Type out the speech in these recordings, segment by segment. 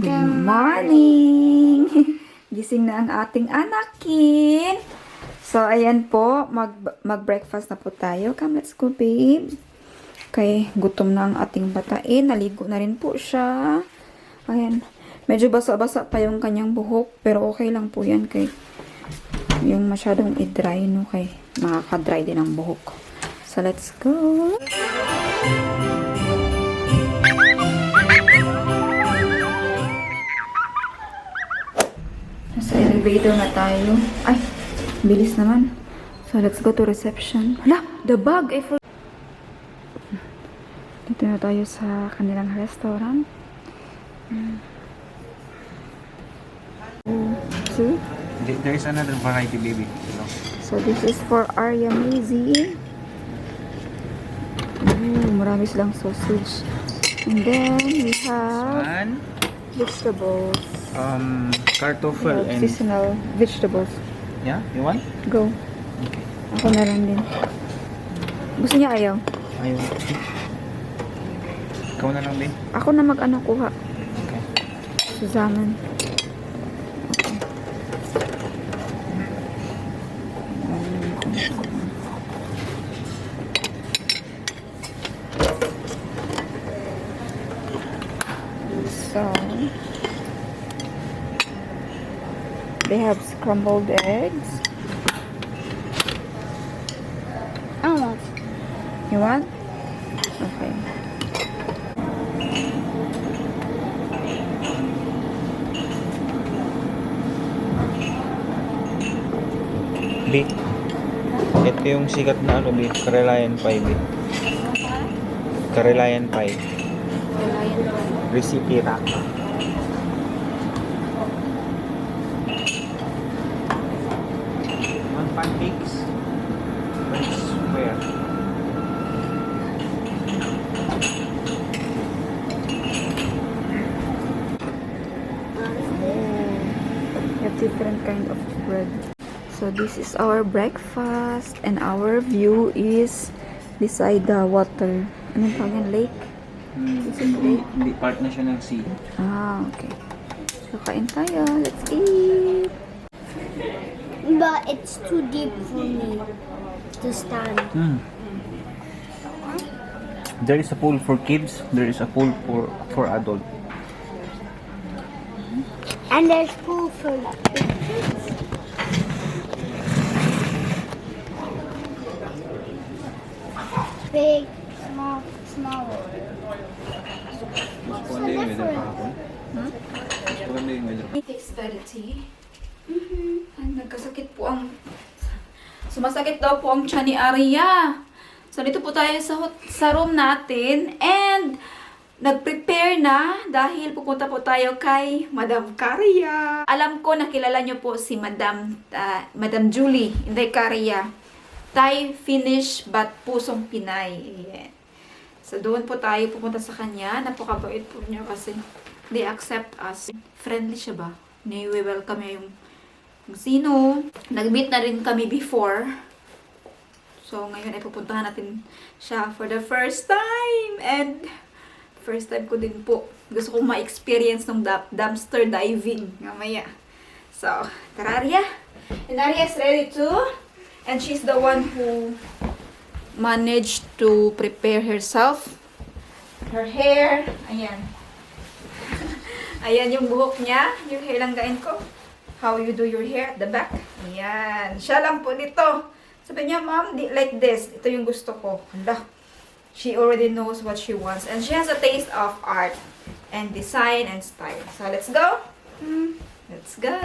Good morning! Gising na ang ating anakin. So, ayan po. Mag-breakfast na po tayo. Come, let's go, babe. Okay, gutom na ang ating batain. Naligo na rin po siya. Ayan. Medyo basa-basa pa yung kanyang buhok. Pero okay lang po yan. Kay yung masyadong i-dry, no? Kay makaka-dry din ang buhok. So, let's go. Nasa elevator na tayo. Ay, bilis naman. So, let's go to reception. Hala, the bag! Dito na tayo sa kanilang restaurant. See? There is another variety, baby. No? So, this is for Arya Mazy. Marami silang sausage. And then, we have And vegetables. kartoffel and Seasonal vegetables. yeah, you want? Go. Okay. Ako na lang din. Gusto niya ayaw? Ayaw. Ikaw na lang din. Ako na mag-ano kuha. Okay. Suzaman. So, they have scrambled eggs. I want. You want? Okay. B. Ito yung sikat na ano, B. Karelayan pie, B. Karelayan pie. Recipe rack. One pancakes. Where? We have different kind of bread. So this is our breakfast and our view is beside the water. Anong tawag yan? Lake? Hindi part na siya ng sea. Ah, okay. So kain tayo. Let's eat. But it's too deep for me to stand. There is a pool for kids. There is a pool for adult. And there's pool for big kids. Big, small, small. Dexterity. Ay, nagkasakit po ang... Sumasakit daw po ang tiyan ni Arya. So, dito po tayo sa room natin. And, nag-prepare na dahil pupunta po tayo kay Madam Caria. Alam ko nakilala niyo po si Madam Julie, Inday Caria. Thai, Finnish, but pusong Pinay. Ayan. So, doon po tayo pupunta sa kanya. Napakabait po niya kasi they accept us. Friendly siya ba? Ni-welcome niya yung kung sino. Nag-meet na rin kami before. So, ngayon ay pupuntahan natin siya for the first time. And, first time ko din po. Gusto kong ma-experience ng dumpster diving. Mamaya. So, tara, Arya. And Arya is ready too. And she's the one who managed to prepare herself. Her hair. Ayan. Ayan yung buhok niya. Yung hair lang gain ko. How you do your hair at the back. Ayan. Siya lang po nito. Sabi niya, Mom, like this. Ito yung gusto ko. Hala. She already knows what she wants. And she has a taste of art and design and style. So, let's go. Let's go.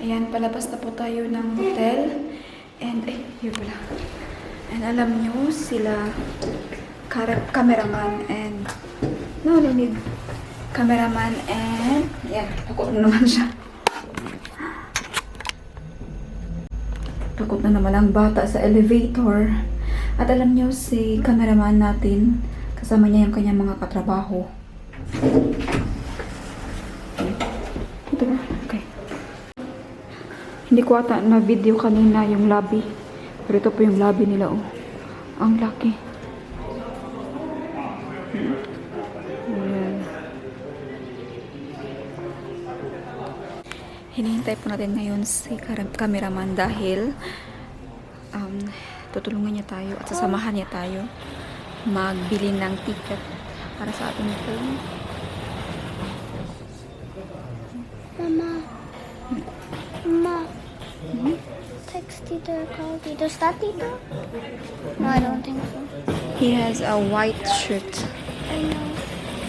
Ayan, palabas na po tayo ng hotel. And, ay, yun pala. And alam nyo, sila cameraman and no, they need cameraman and yan, takot na naman siya. Takot na naman ang bata sa elevator. At alam nyo, si cameraman natin, kasama niya yung kanyang mga katrabaho. Ito ba? Okay. Hindi ko ata na video kanina yung lobby. Pero ito po yung lobby nila, oh. Ang laki. Ayan. Hinihintay po natin ngayon si cameraman dahil tutulungan niya tayo at sasamahan niya tayo magbili ng ticket para sa ating plane. Mama. Text Tito or call Tito. Is that Tito? No, I don't think so. He has a white shirt. I know.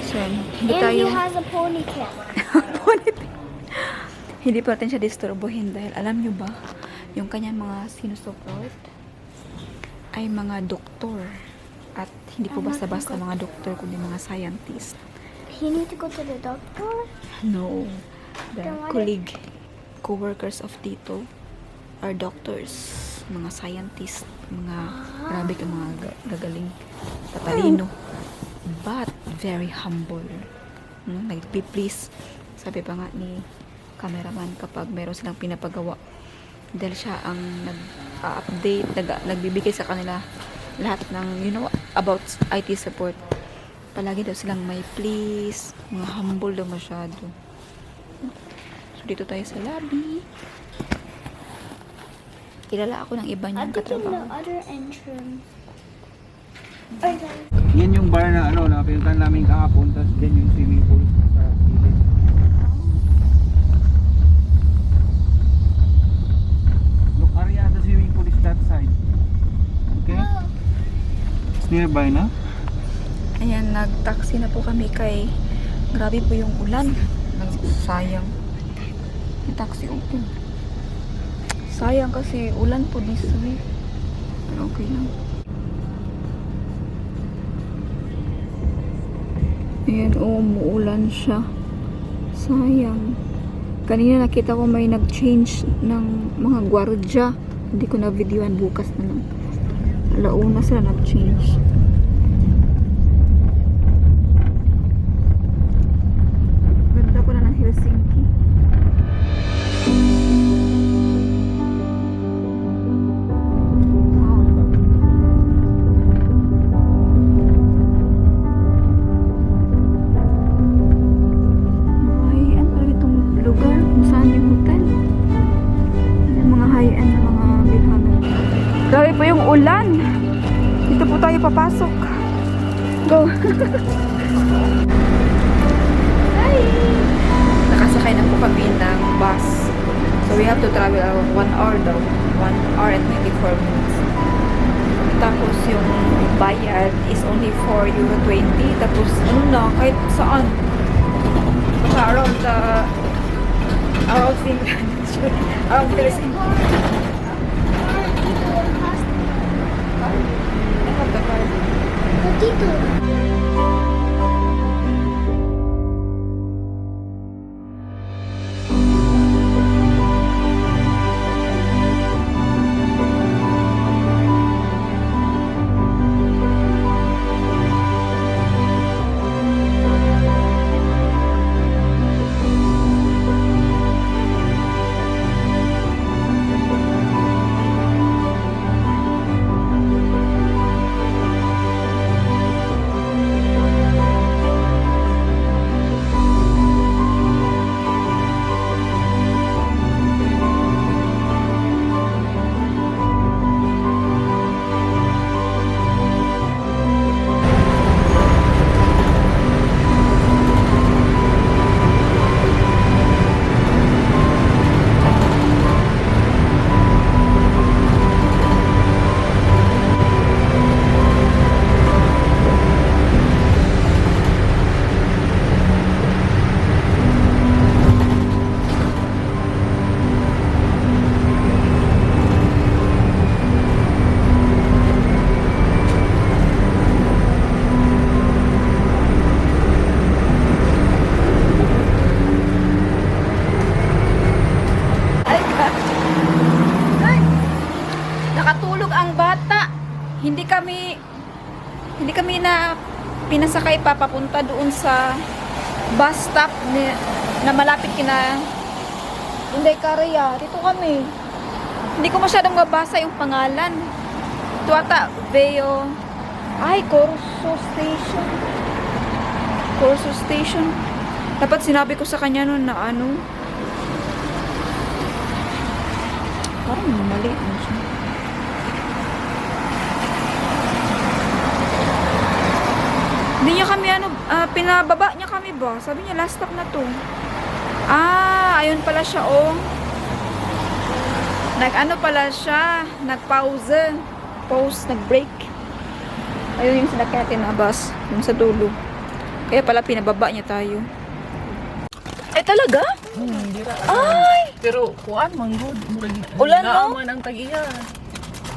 So, hindi And tayo... he has a ponytail. Hindi pa natin siya disturbuhin dahil alam nyo ba, yung kanyang mga sinusupport ay mga doktor. At hindi po basta-basta mga doktor, kundi mga scientist. He need to go to the doctor? No. The Then what colleague, co-workers of Tito are doctors, mga scientist, mga grabe ka mga gagaling, tatalino, but very humble. Nagpi-please, sabi pa nga ni cameraman kapag meron silang pinapagawa. Dahil siya ang nag-update, nagbibigay sa kanila lahat ng, about IT support. Palagi daw silang may please, mga humble daw masyado. So, dito tayo sa lobby. Kilala ako ng iba I niyang think in the katrabaho. other entrance. Okay. Yan yung bar na na pinuntahan namin kahapon, tapos yan yung swimming pool sa gilid. Look, area, the swimming pool is that side. Okay? It's nearby na. Ayan, nag-taxi na po kami kay grabe po yung ulan. Sayang. Yung taxi open. Sayang kasi ulan po this week. Pero okay lang. Ayan, umuulan siya. Sayang. Kanina nakita ko may nag-change ng mga gwardya. Hindi ko na videoan, bukas na lang. Alauna sila nag-change. Ganda pala ng Helsinki. Wow. High-end pala itong lugar kung saan yung hotel. Yung mga high-end na mga bilhanan. Grabe po yung ulan. Dito po tayo papasok. Go! Nakasakay na po kami ng bus. So we have to travel 1 hour daw. 1 hour and 24 minutes. Tapos yung bayad is only €4.20. Tapos ano na, kahit saan. Basta around Finland. Around Helsinki. Tito. Hindi kami na pinasakay pa papunta doon sa bus stop na malapit kina Inday Karaya. Dito kami. Hindi ko masyadong mabasa yung pangalan. Ito ata, Veo. Ay, Corso Station. Corso Station. Dapat sinabi ko sa kanya noon na ano. Parang mali na siya. Hindi niya kami pinababa niya kami ba? Sabi niya last stop na to. Ayun pala siya Nag-ano pala siya, nag-pause. Pause, nag-break. Ayun yung sinakyan natin na bus, yung sa dulo. Kaya pala pinababa niya tayo. Talaga? Ay! Pero kuan man good, Ulan, no? man ang tag-iya.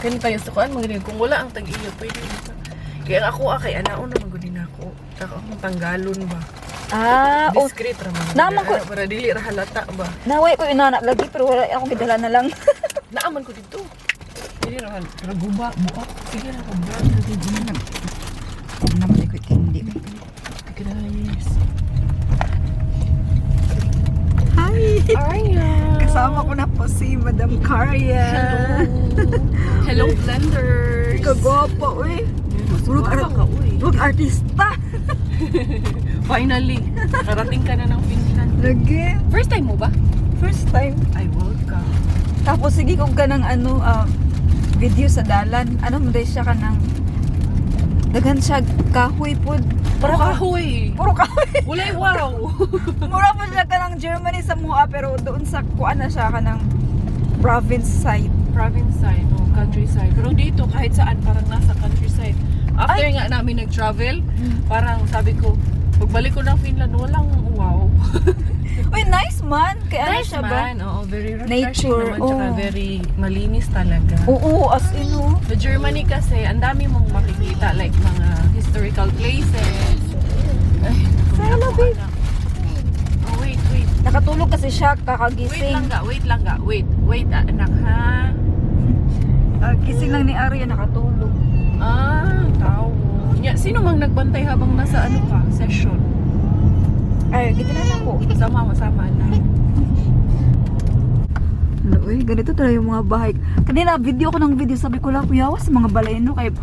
Kani tayo sa kuan man kung wala ang tag-iya pwede sa. Kaya ako kay anaon na magudin ako. Taka akong tanggalon ba. Oh. Discreet ra man. Naman ko- para dili ra halata ba. Naway ko inanak lagi pero wala akong gidala na lang. Naaman ko dito. Dili ra pero guba buka. Sige na ko bra dito na. Naman ko hindi. Guys. Hi! Arya. Kasama ko na po si Madam Karya. Hello blenders. Kagwapo, uy. Burog artista. Finally, karating ka na ng Finland. Lagi. First time mo ba? First time. Ay, welcome. Tapos sige kung ka ng video sa dalan. Mo dahil siya ka ng daghan siya kahoy po. Puro kahoy. Puro kahoy. Ulay wow. Mura pa siya ka ng Germany sa Mua pero doon sa kuan na siya ka ng province side. Province side o countryside. Pero dito kahit saan parang nasa countryside. After nga namin nag-travel, parang sabi ko, pagbalik ko ng Finland, walang wow. Uy, nice man. Kaya ano Nice siya ba? man. Oo, very refreshing Nature, naman. Tsaka oh. very malinis talaga. Oo, as in oh. Sa Germany kasi, ang dami mong makikita like mga historical places. Ay, Hello, babe. Oh, wait. Nakatulog kasi siya, Wait kakagising. lang ga. Wait, anak ha. Gising lang ni Arya, nakatulog. Tao. Sino mang nagbantay habang nasa ano ka, session? Ay, gito na lang po. Masama na. Uy, ganito talaga yung mga bahay. Kanina, video ko ng video, sabi ko lang, kuyawas sa mga balayno. Kaya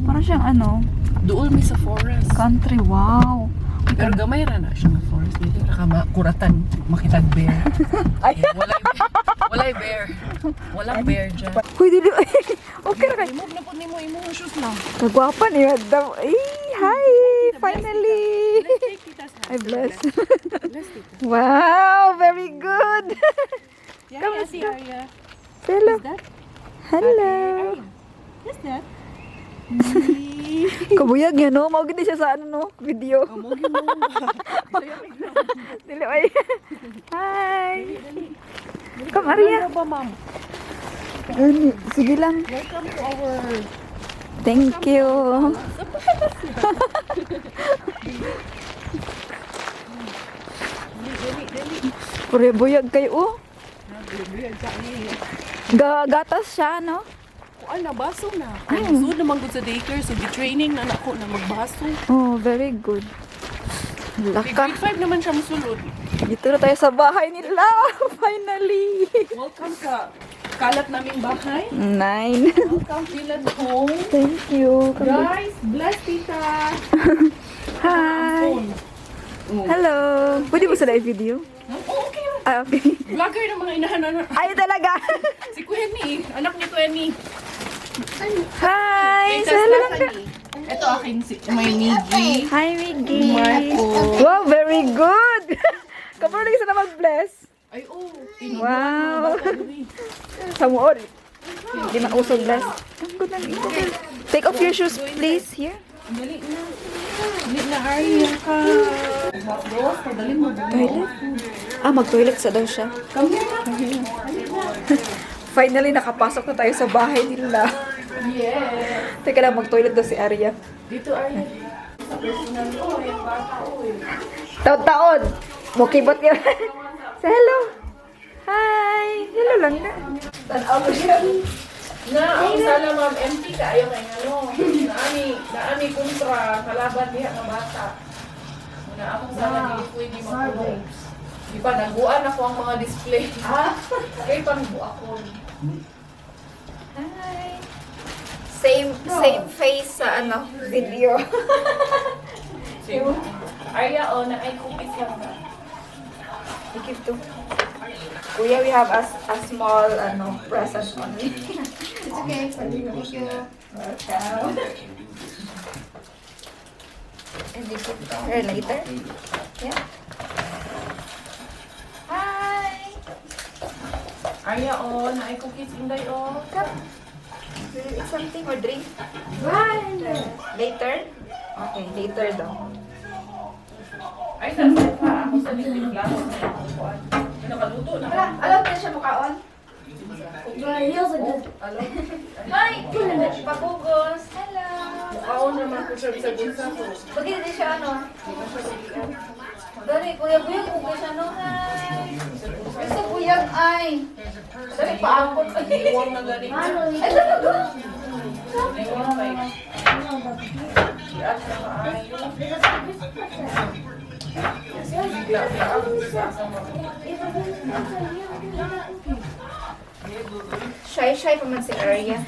parang siyang Doon mi sa forest. country, wow. Pero gamay ra na siya nga forest. Dito na kuratan makitag bear. Ay, Walay bear. Walang bear dyan. huy, dili. Okay na kayo. Remove na po ni mo imong shoes na. Kagwapa ni Madam. Hi, finally. Let's take Tita's hand. Ay, bless. Let's take it. Wow, very good. Yeah, Kamusta? si Arya. Hello. Is that? Hello. Is that? Kabuyag yan, no? Maugit siya sa video. Amog mo. Dili, ay. Hi. Come, Arya. Ano ba, ma'am? Gani, sige lang. Welcome to our... Thank you. Pure buyag kayo, oh. Gatas siya, no? Kuan na, baso na. Sud naman gud sa daycare, so gi-training na nako na magbaso. Oh, very good. Laka. Grade 5 naman siya musulod. Dito na tayo sa bahay nila. Finally. Welcome sa kalat naming bahay. 9. Welcome Finland home. Thank you. Guys, bless tita. Hi. Hello. Pwede mo sa live video? Oh, okay. Okay. Vlogger ng mga inahanan. Ay, talaga. Si Kuhenny, anak ni Kuhenny. Hi. Sa hello lang ka. Ito akin si may Miggy. Hi, Miggy. Marco. Wow, very good. Kapag lagi sa na mag-bless. Ay, oh. Wow. Sa muod. Hindi mausog bless. Ang good lang ito. Take off your shoes, please. Here. Dali na. Dali na, Arya ka. Dali mo. Toilet? Mag-toilet sa daw siya. Finally, nakapasok na tayo sa bahay nila. Yes. Teka lang, mag-toilet daw si Arya. Dito, Arya. Sa personal ko, yung bata ko eh. Taon-taon! Mukibot ka. Say hello. Hi. Hello lang na. Tanaw mo siya. Na, ang sala ma'am, empty ka. Ayaw kay ano. Naani kontra, kalaban diha ng bata. Na akong sala hindi pwede makulong. Di ba, naguan ako ang mga display. Kaya pang ako. Hi. Same face sa video. Arya, na ay cookies lang na. I give to. Kuya, we have a small present only. It's okay. Thank you. Welcome. And you put her later? Yeah. Hi! Arya, oh, naay cookies inday, oh. Come. Will you eat something or drink? Run! Later? Okay, later daw. Ay, nasa pa. Ako sa nitimplahu na yung kuwan. Nakaluto na. Wala, alam na siya mukhaon. My heels are good. Alam. Hi! Papugos! Hello! Mukhaon naman ko siya sa bulsa ko. Bakit hindi siya Dali, kuya, kuya siya Hi! Gusto kuya, ay! Dali, paakot. Iwang na gani. Ay, talaga? Iwang kay. Siya sa maayo. Bigla siya ako sa asama. Shy pa man si Arya.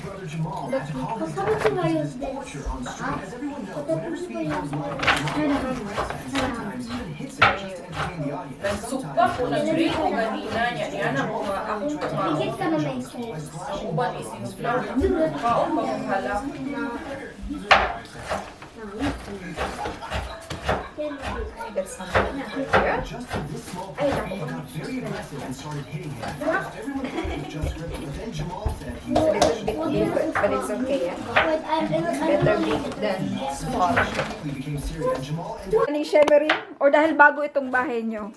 Nagsukpa ko, nag-break ko ganina niya. Yan ang mga akong It's gonna make sense. ang uban isinuflaw. Kaon ba kong halak? I got something here. Ay, naku. It's a little bit big, but it's okay, yeah? But Better big than small. Ani Shemery? Or dahil bago itong bahay nyo?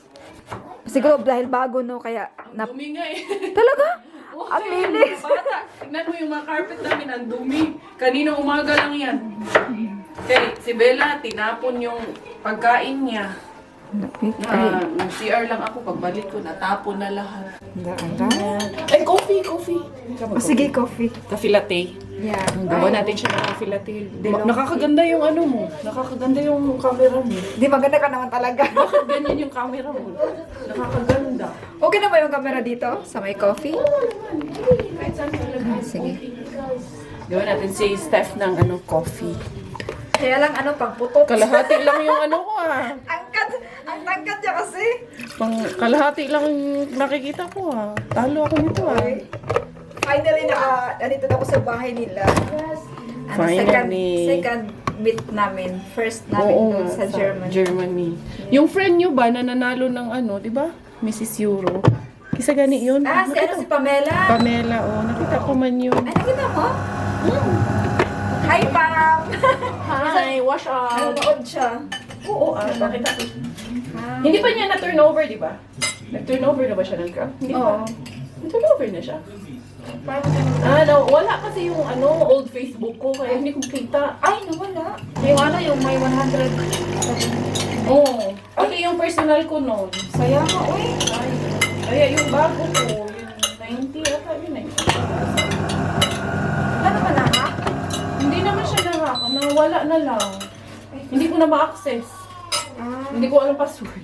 Siguro dahil bago, no? Kaya, Dumi nga eh. talaga? Ang linis. Bata, tignan mo yung mga carpet namin, ang dumi. Kanina umaga lang yan. Okay, si Bella, tinapon yung pagkain niya. CR lang ako, pagbalik ko, natapon na lahat. Ay, coffee. Sige, coffee. Coffee latte. Yeah. Gawa natin siya ng coffee latte. Nakakaganda yung ano mo. Nakakaganda yung camera mo. Di maganda ka naman talaga. Bakit ganyan yung camera mo? Nakakaganda. Okay na ba yung camera dito? Sa may coffee? Kahit saan talaga. Sige. Gawa natin si Steph ng coffee. Kaya lang pangputot. Kalahati lang yung ko Ang tangkad niya kasi. Kalahati lang nakikita ko Talo ako nito Finally, nandito na ako sa bahay nila. Finally. Second meet namin. First namin doon sa Germany. Yung friend nyo ba na nanalo ng di ba? Mrs. Euro. Kisa gani yun. Si Pamela. Pamela, nakita ko man yun. Ay, nakita mo? Hi, Pam! Hi, wash up. Nanonood siya. Oo, nakita ko. Hindi pa niya na-turnover, di ba? Nag-turnover na ba siya ng crop? Hindi Oo. pa. Nag-turnover na siya. Wala kasi yung old Facebook ko, kaya hindi ko kita. Ay, nawala. Yung may 100. Oo. Pati yung personal ko noon. Sayang nga, uy. Kaya yung bago ko, yung 90 ata, yun Ano ba na, ha? Hindi naman siya nawala na lang. Hindi ko na ma-access. Hindi ko alam password.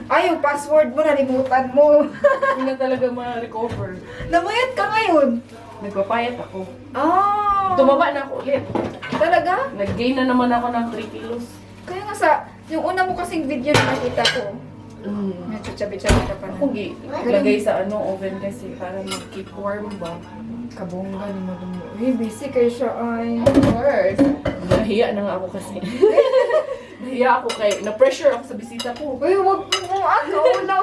Ay, yung password mo, nalimutan mo. Hindi na talaga ma-recover. Namayat ka ngayon. Nagpapayat ako. Tumaba na ako ulit. Talaga? Nag-gain na naman ako ng 3 kilos. Kaya nga yung una mo kasing video na nakita ko, medyo chabi-chabi ka pa na. Ako lagay sa oven kasi para mag-keep warm ba. Kabongga ni mo dun. Uy, busy kayo siya ay. Of course. Nahiya na nga ako kasi. Nahiya ako na-pressure ako sa bisita ko. Uy, wag mo no.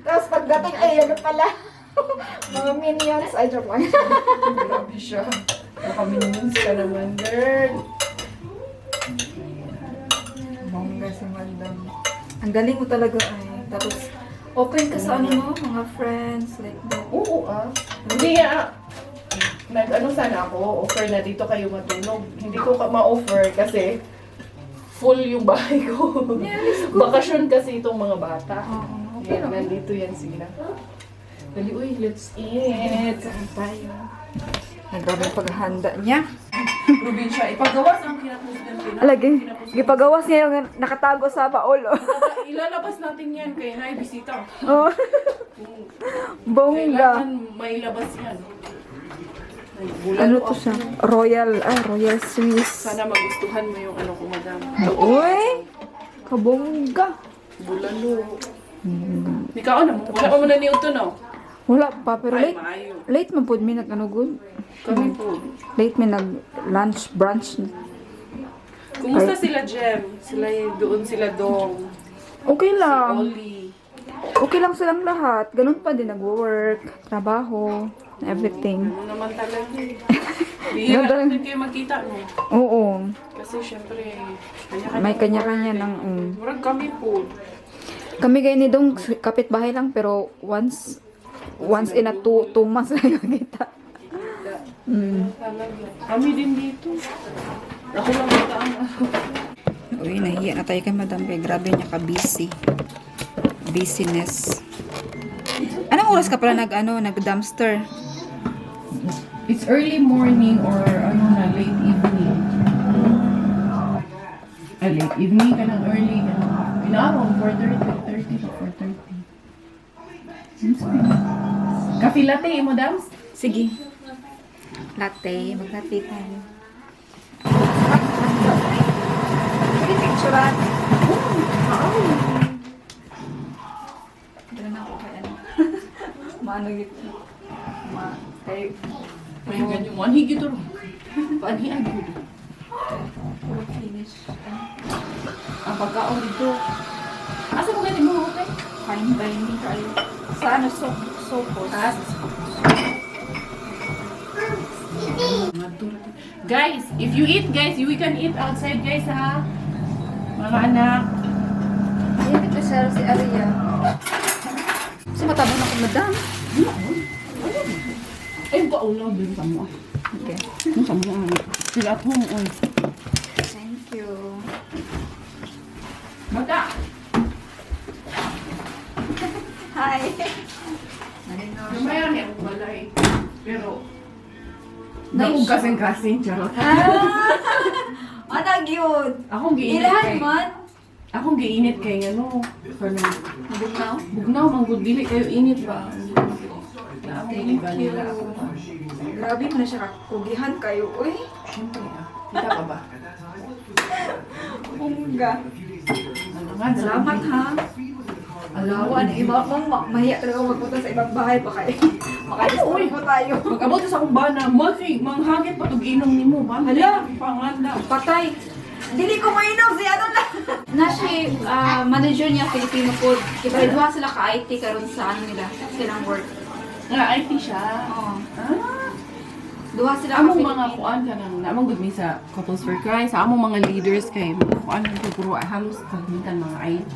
Tapos pagdating, ay, ano pala. Mga minions. Ay, joke lang. Grabe siya. Naka-minions ka naman, girl. Bongga si Madam. Ang galing mo talaga ay. Tapos, open ka sa mga friends, like that. Oo Hindi sana ako, offer na dito kayo matulog. Hindi ko ma-offer kasi full yung bahay ko. Bakasyon kasi itong mga bata. Okay, Nandito yan sila. Dali, let's eat. Saan tayo? Nagbabi paghahanda niya. Probinsya, ipagawas ang kinapos ng Alagi, gipagawas niya yung nakatago sa baol. Ilalabas natin yan kaya naibisita. Oh. Bongga. Kailangan may labas yan. Ano to siya? Royal Swiss. Sana magustuhan mo yung ko, madam. Uy! Kabongga. Bulalo. Ikaw na mo. Wala pa mo na niyo to, no? Wala pa, pero Ay, late. maayo. Late man po mi nag-ano good. Kami po. Late mi nag-lunch, brunch. Kumusta sila, Jem? Doon sila dong. Okay lang. Oli. Okay lang silang lahat. Ganun pa din, nag-work, trabaho, everything. Ano naman talaga eh. Bihira Ganda. natin kayo magkita, no? Oo. Kasi syempre, kanya-kanya. May kanya-kanya ng... Murag kami po. Kami kayo ni Dong, kapitbahay lang, pero once in a two months lang kita. Talaga. Kami din dito. Ako lang ito ang Uy, nahiya na tayo kay Madam Kay. Grabe niya ka-busy. Busyness. Anong oras ka pala nag-dumpster? It's early morning or late evening. Late evening ka ng early. Inaaraw, 4:30 to 4:30. Coffee latte, madams? Sige. Latte. Mag-latte tayo. Sige, picturean. Dala na ako kay ano. Maano gitu. Kay May ganyan mo. Anhi gito ro. Paanhi agad. puro finish. Ang pagkaon dito. Asa mo ganyan mo, okay? Fine dining kayo. Sa ano, sopos. Guys, if you eat, guys, we can eat outside, guys, ha? Mga anak. Ayun, ito siya si Aria. Kasi matabang ako, madam. Ay, paunaw din sa mo. Okay. Ano sa mo? Still at home, oy. Thank you. Mata! Hi. Mamaya niya akong balay. Pero, Nice. kasing-kasing, charot. Anag yun. Akong giinit Ilahan kay... man. Akong giinit kay ano. Kanang... Bugnaw. Bugnaw, manggod, dili kayo init ba? Na akong Thank vanilla you. ako pa. Grabe mo na siya kakugihan kayo. Uy. Siyempre, kita ka ba? Bungga. Ano nga, Salamat ha. Alawan, iba mong mahiya talaga magpunta sa ibang bahay pa kayo. Makalistoy mo tayo. Mag-abot sa akong bana, manghagit pa itong inom ni mo, ba? Hala. Panganda. Patay. Dili ko mainom si ano na. Na siya, manager niya, Filipino food. Iba sila ka-IT karon sa ano nila, silang work. Nga, IT siya. Oo. Ah. Duha sila Among ka mga kuan ka nang namang good mi sa Couples for Christ, sa among mga leaders kay kuan ko puro halos kagmitan mga IT.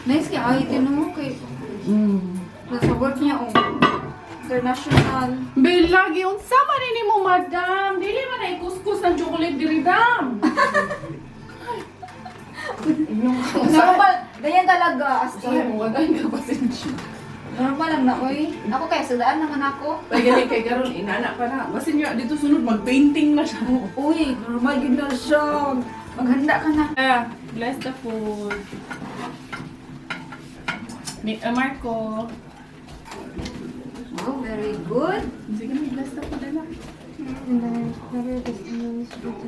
Nice kay IT no, kay Mm. sa work niya, international. Bil lagi unsa man ni mo, madam? Dili man ay kuskus ng chocolate diri dam. Normal, ganyan talaga. As Ay, in. mo wala ka pasensya. Normal lang na, oy. Ako kaya, sudaan naman ako. Ay gani kay karon inana pa na. Basta niya dito sunod mag-painting na siya. Uy, normal yun na siya. Maghanda ka na. Bless the food. Marco. Wow, very good. Sige na, bless the food na. And then better this and this with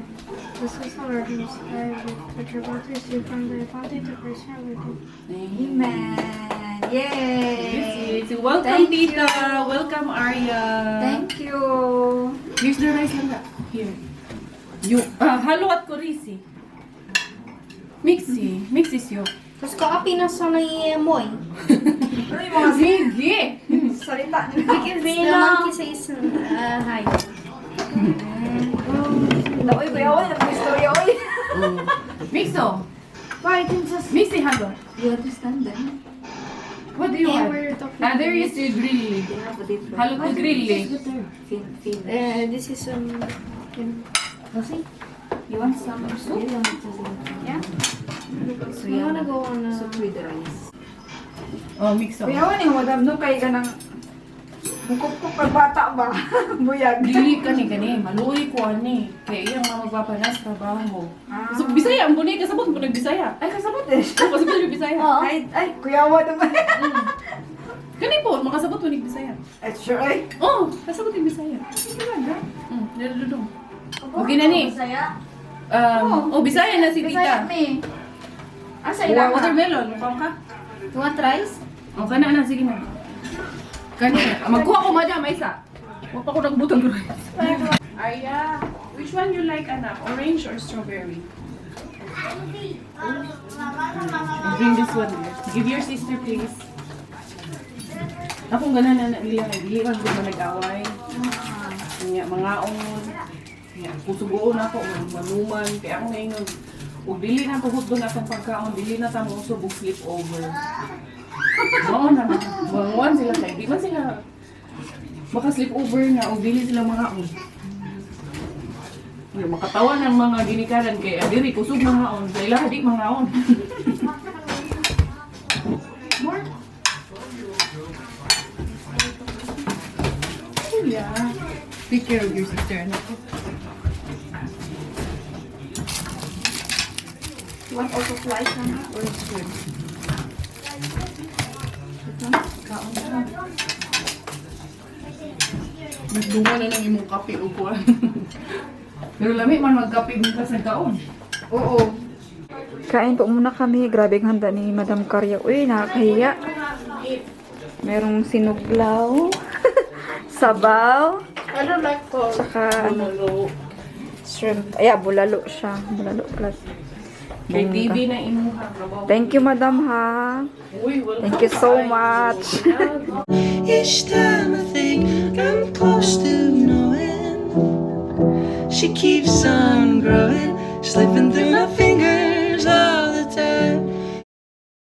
this is our inspired with your birthday so from the body to personality. Amen. Yay! Yes, welcome Thank Tita. you. Welcome Arya. Thank you. Here's the rice lang. Here. You halo at kurisi. Mixi siyo. Tapos kakapi na sa naiemoy. Ano yung mga Sige. salita nila? The monkey says hi. Uy, kuya, uy, nag-istorya, uy. Mixo. Why can just Mixi halo. You understand them? What do you Yeah, want? we're talking There is the grilli. They have a different Halo to grilli. feel. this is You want some soup? Yeah? So, I wanna go on soup with the rice. Oh, mixo. Kuya, wala yung madam, no, kay ka ng mukupkup pag bata ba? Buyag. Dili ka ni kani. Maluoy ko ani. Kaya iyang mga magpapanas trabaho. Ah. So, Bisaya, ang bunay kasabot mo nag-Bisaya. Ay, kasabot eh. Kasabot mo Bisaya. Ay, kuya, wala naman. Kani po, makasabot mo Bisaya. Ay, sure, ay. Oh, kasabot ni Bisaya. Niluludong. Okay na ni. Bisaya na si Bisaya tita. me. Asa ilang ka? Watermelon, mukhang ka. You want rice? O, kana na, sige na. Kanina. Magkuha ko, madam. Isa. Huwag pa ko nagbutang rice. Arya, which one you like, anak? Orange or strawberry? Bring this one. Give your sister, please. Akong ganan na liya. Dili man ko nag-away. Mga on. Kusugoon ako. Manuman. Kaya ako ngayon. Ug dili na tuhod doon atong pagkaon. Dili na tamo usog og flip over. Oo na. Mga sila kay. Di man sila maka-sleep over na. Ug dili sila mga on. Makatawa ng mga ginikaran kay adiri kusog mga on. Sa ila di mga on. More. Yeah. Take care of your sister. You want also slice na or it's good? Nagdunga na lang imong kape o kuwan. Pero lami man magkape mo sa kaon. Oo. Kain po muna kami. Grabe ang handa ni Madam Karya. Uy, nakakahiya. Merong sinuglaw. Sabaw. I don't like for Tsaka ano, shrimp. Ay, bulalo siya. Bulalo plus. kay Bongga. TV na imuha. Thank you, Madam, ha. Uy, well, Thank you so much. Each time I think I'm close to knowing, she keeps on growing, slipping through my fingers. Oh,